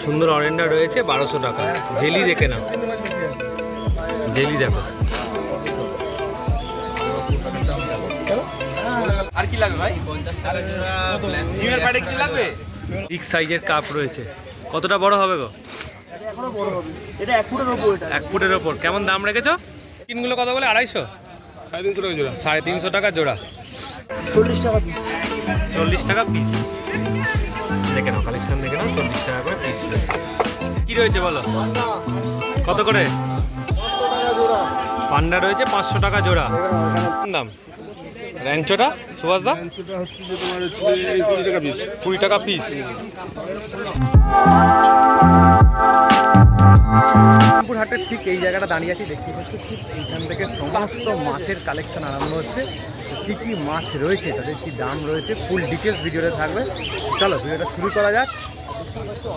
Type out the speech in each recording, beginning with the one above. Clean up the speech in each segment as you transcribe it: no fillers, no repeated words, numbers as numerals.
সুন্দর অরেন্ডা রয়েছে 1200 টাকা। জেলি দেখে নাও, জেলি দেখো। আর কি লাগবে ভাই? 50 টাকা জোড়া। ডিমের প্যাকেট কি লাগবে? বিগ সাইজের কাপ রয়েছে। কতটা বড় হবে গো? এখনো বড় হবে। এটা 1 ফুটের উপর। এটা 1 ফুটের উপর। কেমন দাম রেখেছো? কিনগুলো কত বলে? 250? 350 টাকা জোড়া। 350 টাকা জোড়া। 40 টাকা পিস। 40 টাকা পিস। দেখে নাও, কালেকশন দেখে নাও। 40 টাকা করে পিস কি রয়েছে বলো? কত করে? 500 টাকা জোড়া। পান্ডা রয়েছে 500 টাকা জোড়া। দাম র্যাঞ্চোটা সুভাষ দা? র্যাঞ্চোটা হচ্ছে যে তোমার 20 টাকা পিস। 20 টাকা পিস। হাটের ঠিক এই জায়গাটা দাঁড়িয়ে আছি, দেখতে পাচ্ছি ঠিক এইখান থেকে সমস্ত মাছের কালেকশন আরম্ভ হচ্ছে। কী কী মাছ রয়েছে, তাদের কী দাম রয়েছে, ফুল ডিটেলস ভিডিওতে থাকবে। চলো ভিডিওটা শুরু করা যাক।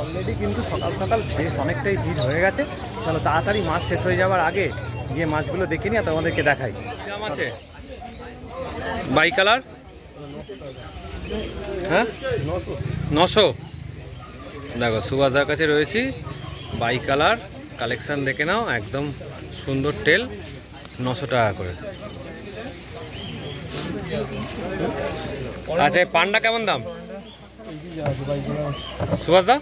অলরেডি কিন্তু সকাল সকাল বেশ অনেকটাই ভিড় হয়ে গেছে। চলো তাড়াতাড়ি মাছ শেষ হয়ে যাওয়ার আগে গিয়ে মাছগুলো দেখে নিই আর তোমাদেরকে দেখাই। দাম আছে বাই কালার? হ্যাঁ 900। দেখো সুভাষদার কাছে রয়েছি বাই কালার কালেকশন দেখে নাও। একদম সুন্দর টেল, 900 টাকা করে। আচ্ছা পান্ডা কেমন দাম সুভাষদা?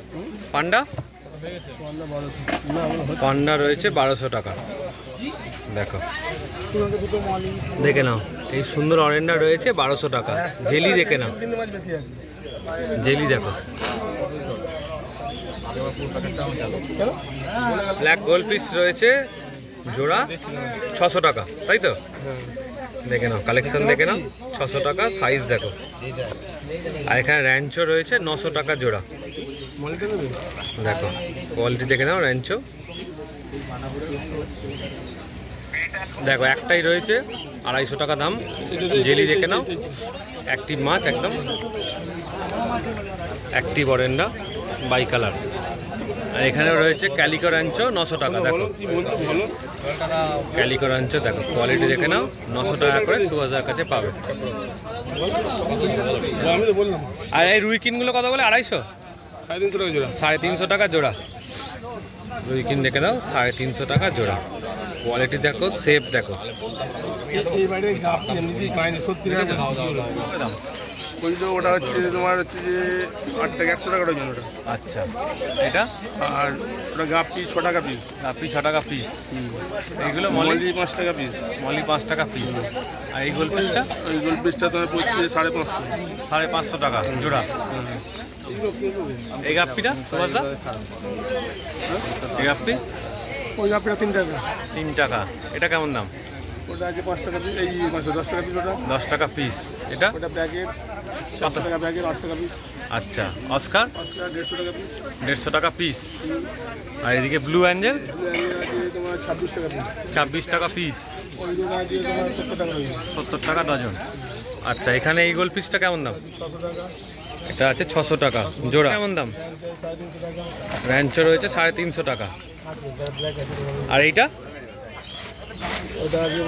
পান্ডা পান্ডা রয়েছে 1200 টাকা। দেখো দেখে নাও, এই সুন্দর অরেন্ডা রয়েছে 1200 টাকা। জেলি দেখে নাও, জেলি দেখো। ব্ল্যাক গোল্ডফিশ রয়েছে জোড়া 600 টাকা, তাই তো? দেখে নাও, কালেকশন দেখে নাও। 600 টাকা সাইজ দেখো। আর এখানে র্যাঞ্চো রয়েছে 900 টাকা জোড়া। দেখো কোয়ালিটি দেখে নাও র্যাঞ্চো। দেখো একটাই রয়েছে 250 টাকা দাম। জেলি দেখে নাও, অ্যাক্টিভ মাছ একদম, অ্যাক্টিভ অরেন্ডা বাই কালার। আর এখানেও রয়েছে ক্যালিকো র্যাঞ্চো 900 টাকা। দেখো ক্যালিকো র্যাঞ্চো দেখো, কোয়ালিটি দেখে নাও। 900 টাকা করে সুভাষদার কাছে পাবে। আর এই রুই কিনগুলো কত বলে? 250? 350 টাকা জোড়া। 350 টাকা জোড়া। রুই কিন দেখে দাও, 350 টাকা জোড়া। কোয়ালিটি দেখো, শেপ দেখো। ওটা হচ্ছে তোমার হচ্ছে যে 8 টাকা 100 টাকা ডজন ওটা। আচ্ছা এটা? আর ওটা গাপ্পি 6 টাকা পিস। গাপ্পি 6 টাকা পিস। এইগুলো মলি 5 টাকা পিস। মলি 5 টাকা পিস। আর এই গোল পিসটা? ওই গোল পিসটা তোমার পড়ছে 550। 550 টাকা জোড়া। এই গাপ্পিটা সুভাষদা? এই গাপ্পি? ওই গাপ্পিটা 3 টাকা। 3 টাকা। এটা কেমন দাম? ওটা আছে 5 টাকা পিস। এই 10 টাকা পিস ওটা। 10 টাকা পিস। এটা? ওটা প্যাকেট 7 টাকা প্যাকেট, 8 টাকা পিস। আচ্ছা অস্কার? অস্কার 150 টাকা পিস। 150 টাকা পিস। আর এদিকে ব্লু অ্যাঞ্জেল? তোমার 26 টাকা পিস। 26 টাকা পিস। ওই জন্য আছে তোমার 70 টাকা ডজন। 70 টাকা ডজন। আচ্ছা এখানে এই গোল পিসটা কেমন দাম? 600 টাকা। এটা আছে 600 টাকা জোড়া। কেমন দাম? 350 টাকা। র্যাঞ্চো রয়েছে 350 টাকা। আর এইটা? ওটা আছে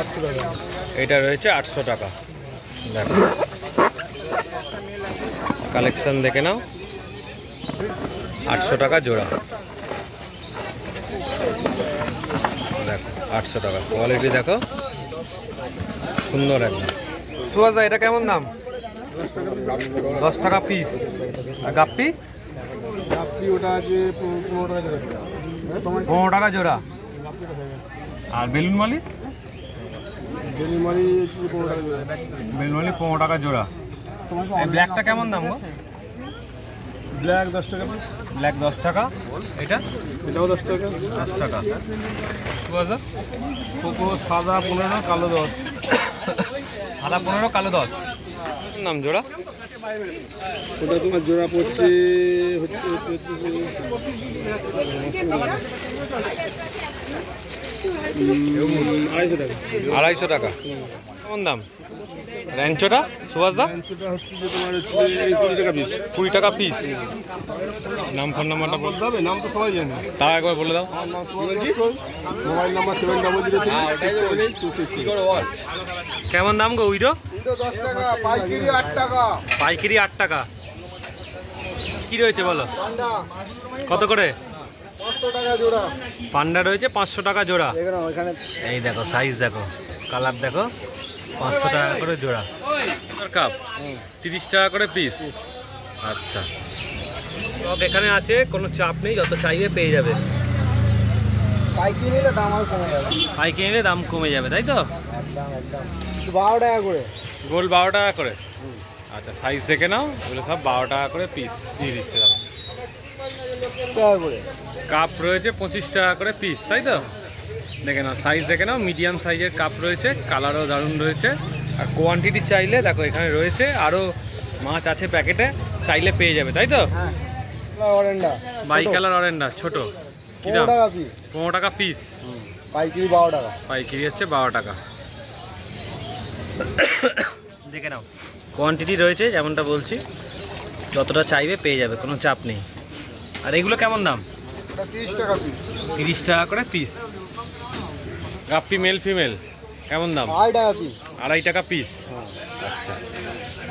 800 টাকা। এটা রয়েছে 800 টাকা। দেখো কালেকশন দেখে নাও, 800 টাকা জোড়া। দেখো 800 টাকা। কোয়ালিটি দেখো, সুন্দর একদম। সুভাষদা এটা কেমন দাম? 10 টাকা পিস। আর গাপ্পি? গাপ্পি ওটা আছে 15 টাকা জোড়া। 15 টাকা জোড়া। আর বেলুন মালি? বেলুন মালি 15 টাকা জোড়া। বেলুন মালি 15 টাকা জোড়া। এই ব্ল্যাকটা কেমন দাম গো? ব্ল্যাক 10 টাকা পিস। ব্ল্যাক 10 টাকা। এটা? এটাও 10 টাকা। 10 টাকা। সুভাষদা? কোকো সাদা 15, কালো 10। সাদা 15, কালো 10। নাম জোড়া? ওটা তোমার জোড়া পড়ছে হচ্ছে 250 টাকা। 250 টাকা। কেমন দাম র্যাঞ্চোটা সুভাষদা? র্যাঞ্চোটা হচ্ছে যে তোমার হচ্ছে 20 টাকা পিস। 20 টাকা পিস। নাম ফোন নাম্বারটা বলতে হবে? নাম তো সবাই জানে। তাও একবার বলে দাও। Mobile number 7003। কেমন দাম গো উইডো? 10 টাকা, পাইকারি 8 টাকা। পাইকারি 8 টাকা। কি রয়েছে বলো? কত করে? 500 টাকা জোড়া। পান্ডা রয়েছে 500 টাকা জোড়া। দেখো ওখানে এই দেখো সাইজ দেখো, কালার দেখো, 500 টাকা করে জোড়া। কাপ 30 টাকা করে পিস। আচ্ছা, এখানে আছে, কোনো চাপ নেই, যত চাইবে পেয়ে যাবে। পাইকারি নিলে দাম আর কমে যাবে। পাইকারি নিলে দাম কমে যাবে, তাই তো? একদম একদম। 12 টাকা করে গোল, 12 টাকা করে। আচ্ছা, সাইজ দেখে নাও, এগুলো সব 12 টাকা করে পিস দিয়ে দিচ্ছে দাদা। টাকা করে কাপ রয়েছে 25 টাকা করে পিস, তাই তো? দেখে নাও, সাইজ দেখে নাও, মিডিয়াম সাইজের কাপ রয়েছে, কালারও দারুণ রয়েছে। আর কোয়ান্টিটি চাইলে দেখো এখানে রয়েছে, আরও মাছ আছে প্যাকেটে, চাইলে পেয়ে যাবে, তাই তো? হ্যাঁ, অরেন্ডা বাই কালার অরেন্ডা ছোট, কি দাম? 15 টাকা পিস। 15 টাকা পিস। পাইকারি 12 টাকা। পাইকারি হচ্ছে 12 টাকা। দেখে নাও, কোয়ান্টিটি রয়েছে যেমনটা বলছি, যতটা চাইবে পেয়ে যাবে, কোনো চাপ নেই। আর এগুলো কেমন দাম? এটা 30 টাকা পিস। 30 টাকা করে পিস। গাপ্পি মেল ফিমেল কেমন দাম? 2.5 টাকা পিস। 2.5 টাকা পিস। আচ্ছা,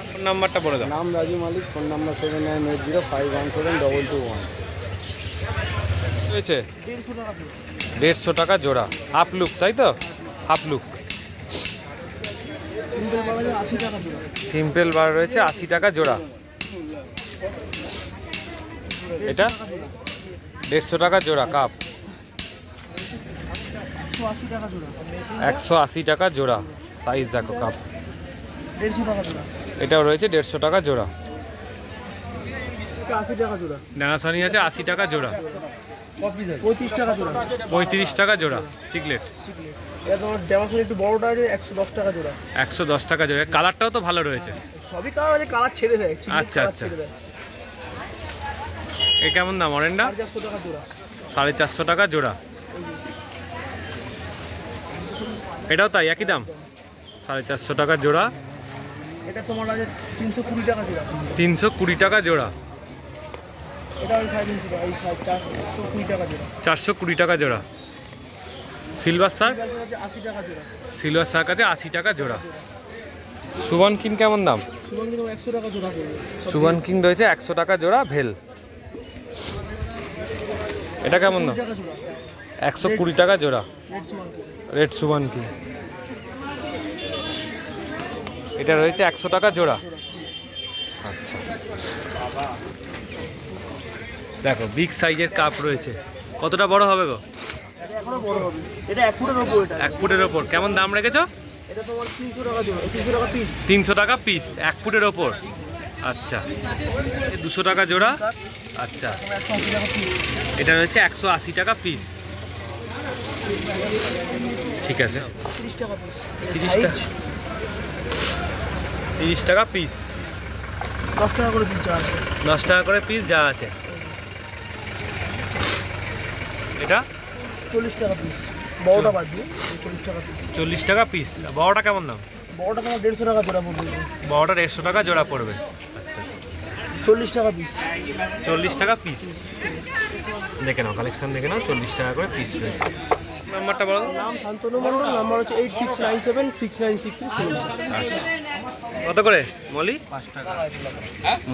ফোন নাম্বারটা বলে দাও। নাম রাজু মালিক, ফোন নাম্বার 7980517221। রয়েছে 150 টাকা জোড়া। হাফ লুক, তাই তো? Half look. সিম্পল বার রয়েছে 80 টাকা জোড়া। এটা 150 টাকা জোড়া কাপ। 180 টাকা জোড়া। সাইজ দেখো কাপ। 150 টাকা জোড়া। এটাও রয়েছে 150 টাকা জোড়া। এটা 80 টাকা জোড়া। ডানাসানি আছে 80 টাকা জোড়া। 35 টাকা জোড়া। 35 টাকা জোড়া চিকলেট। এটা তোমার ডেমাসন একটু বড়টা আছে 110 টাকা জোড়া। 110 টাকা জোড়া। কালারটাও তো ভালো রয়েছে। সবই কালার আছে, কালার ছেড়ে দেয়। আচ্ছা আচ্ছা। এ কেমন দাম অরেন্ডা? 450 টাকা জোড়া। 450 টাকা জোড়া। এটাও তাই একই দাম, 450 টাকা জোড়া। এটা তোমার আছে 320 টাকা জোড়া। 320 টাকা জোড়া। এটা আছে 350 টাকা। এই 420 টাকা জোড়া। 420 টাকা জোড়া। Silver Shark? এটা আছে 80 টাকা জোড়া। সিলভার শার্ক আছে 80 টাকা জোড়া। সুবন কিং কেমন দাম? সুবন কিং 100 টাকা জোড়া পড়বে। সুবন কিং রয়েছে 100 টাকা জোড়া ভেল। এটা কেমন দাম? 120 টাকা জোড়া। Red Shovan king. এটা রয়েছে 100 টাকা জোড়া। আচ্ছা, দেখো বিগ সাইজের কাপ রয়েছে। কতটা বড় হবে গো? এটা এখনো বড় হবে। এটা 1 ফুটের উপর। এটা 1 ফুটের ওপর। কেমন দাম রেখেছো? এটা তোমার 300 টাকা জোড়া। 300 টাকা পিস। 300 টাকা পিস 1 ফুটের ওপর। আচ্ছা, 200 টাকা জোড়া। আচ্ছা, 180 টাকা পিস। এটা রয়েছে 180 টাকা পিস। ঠিক আছে, 30 টাকা পিস। 30 টাকা 30 টাকা পিস। 10 টাকা করে পিস যা আছে। 10 টাকা করে পিস যা আছে। এটা 40 টাকা পিস। বড়টা বাদ দিয়ে 40 টাকা পিস। 40 টাকা পিস। বড়টা কেমন দাম? বড়টা তোমার 150 টাকা জোড়া পড়বে। বড়টা 150 টাকা জোড়া পড়বে। আচ্ছা, 40 টাকা পিস। 40 টাকা পিস। দেখে নাও, কালেকশন দেখে নাও, 40 টাকা করে পিস রয়েছে। নাম্বারটা বলো। নাম শান্তনু মণ্ডল, নাম্বার হচ্ছে 8697696377। আচ্ছা, কত করে মলি? 5 টাকা।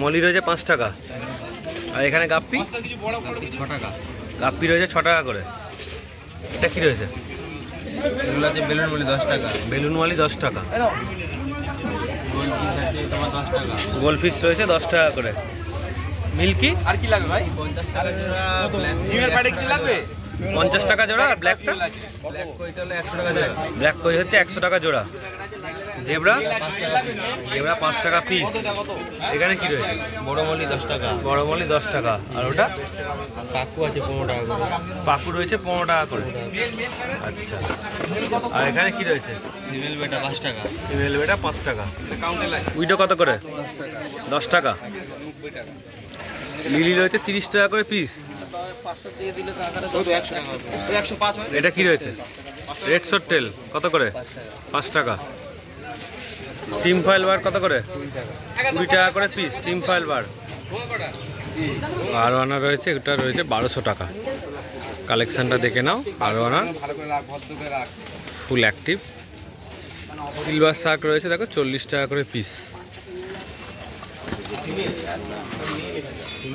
মলি রয়েছে 5 টাকা। আর এখানে গাপ্পি 6 টাকা। গাপ্পি রয়েছে 6 টাকা করে। এটা কি রয়েছে? এগুলো আছে বেলুন মলি 10 টাকা। বেলুন মালি 10 টাকা। তোমার 10 টাকা। গোলফিশ রয়েছে 10 টাকা করে। মিল্কি আর কি লাগবে ভাই? 50 টাকা জোড়া। নিমের প্যাডে কি লাগবে? 50 টাকা জোড়া। আর ব্ল্যাকটা? ব্ল্যাক কইটা হলো 100 টাকা জোড়া। ব্ল্যাক কই হচ্ছে 100 টাকা জোড়া। জেব্রা? জেব্রা 5 টাকা পিস। এখানে কি রয়েছে? বড় মলি 10 টাকা। বড় মলি 10 টাকা। আর ওটা? কাকু আছে 15 টাকা করে। পাকু রয়েছে 15 টাকা করে। আচ্ছা, আর এখানে কি রয়েছে? ফিমেল বেটা 5 টাকা। ফিমেল বেটা 5 টাকা। উইডো কত করে? 10 টাকা। লিলি রয়েছে 30 টাকা করে পিস। 500 দিয়ে দিলে তো আকারে তো 100 টাকা হবে। 105 হয়। এটা কি রয়েছে? রেড শর্টেল কত করে? 5 টাকা। টিম ফয়েল বার কত করে? 20 টাকা করে পিস টিম ফয়েল বার। আরো আনা রয়েছে, এটা রয়েছে 1200 টাকা। কালেকশনটা দেখে নাও। আরো আনা ফুল অ্যাক্টিভ। সিলভার শার্ক রয়েছে দেখো 40 টাকা করে পিস।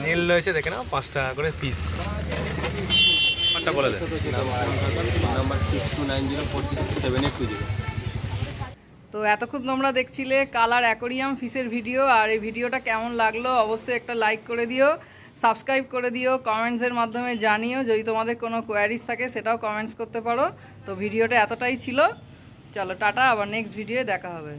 নেল রয়েছে দেখে নাও 5 টাকা করে পিস। একটা বলে দেন। নাম্বার 6290467820। তো এতক্ষণ তোমরা দেখছিলে কালার অ্যাকোরিয়াম ফিশের ভিডিও, আর এই ভিডিওটা কেমন লাগলো অবশ্যই একটা লাইক করে দিও, সাবস্ক্রাইব করে দিও, কমেন্টসের মাধ্যমে জানিও। যদি তোমাদের কোনো কোয়ারিজ থাকে সেটাও কমেন্টস করতে পারো। তো ভিডিওটা এতটাই ছিল, চলো টাটা, আবার নেক্সট ভিডিওয়ে দেখা হবে।